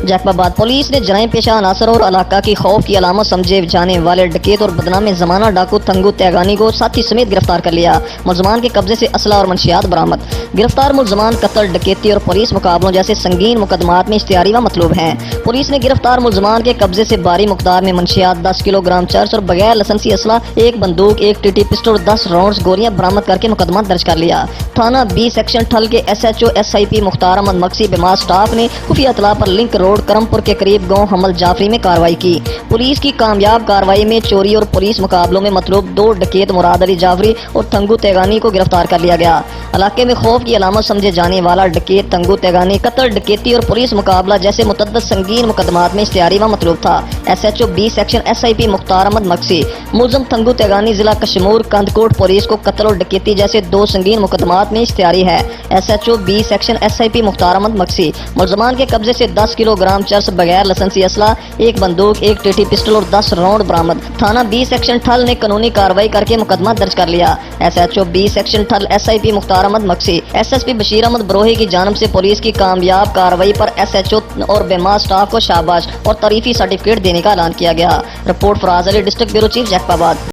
Jacob آباد police نے جرائم پیشہ عناصر اور علاقہ کی خوف کی علامت سمجھے جانے والے ڈکیت اور بدنام زمانہ ڈاکو تھنگو تیغانی کو ساتھی سمیت گرفتار کر لیا۔ ملزمان کے قبضے سے اسلحہ اور منشیات برآمد۔ گرفتار ملزمان قتل، ڈکیتی اور پولیس مقابلوں جیسے سنگین مقدمات میں اشتہاری و مطلوب ہیں۔ پولیس نے گرفتار ملزمان کے قبضے سے بھاری مقدار میں منشیات، 10 کلو گرام چرس اور بغیر لائسنسی اسلحہ، ایک بندوق، ایک ٹی پسٹل اور 10 راؤنڈز گولیاں برآمد کر کے مقدمہ درج کر لیا۔ تھانہ بی سیکشن ٹھل کے SHO SIP مختار احمد مکسی بیمار سٹاف نے خفیہ اطلاع پر لنک روڈ کرم پور کے قریب گاؤں حمل جعفری میں کارروائی کی۔ پولیس کی کامیاب کارروائی میں چوری اور پولیس مقابلوں میں مطلوب 2 ڈکیت مراد علی جعفری اور تھنگو تیغانی کو گرفتار کر لیا گیا۔ علاقے میں خوف کی علامت سمجھے جانے والا ڈکیت تھنگو تیغانی قتل، ڈکیتی اور پولیس مقابلہ جیسے متعدد سنگین مقدمات میں اشتہاری و مطلوب تھا۔ SHO بی سیکشن SIP مختار احمد مکسی ملزم تھنگو تیغانی ضلع کشمور کندکوٹ پولیس کو قتل اور ڈکیتی جیسے 2 سنگین مقدمات میں اشتہاری ہے۔ SHO بی سیکشن SIP مختار احمد مکسی ملزمان کے قبضے سے 10 کلو گرام چرس، بغیر لائسنسی اسلحہ، ایک بندوق، ایک ٹی پسٹل اور 10 راؤنڈ برآمد۔ تھانہ بی سیکشن ٹھل نے قانونی کارروائی کر کے مقدمہ درج کر لیا۔ SHO بی سیکشن ٹھل SIP مختار احمد مکسی SSP بشیر احمد بروہی کی جانب سے پولیس کی کامیاب کارروائی پر SHO اور بیمار سٹاف کو شاباش اور تعریفی سرٹیفکیٹ دینے کا اعلان کیا گیا۔ رپورٹ فراز علی، ڈسٹرکٹ بیورو چیف، جیکب آباد۔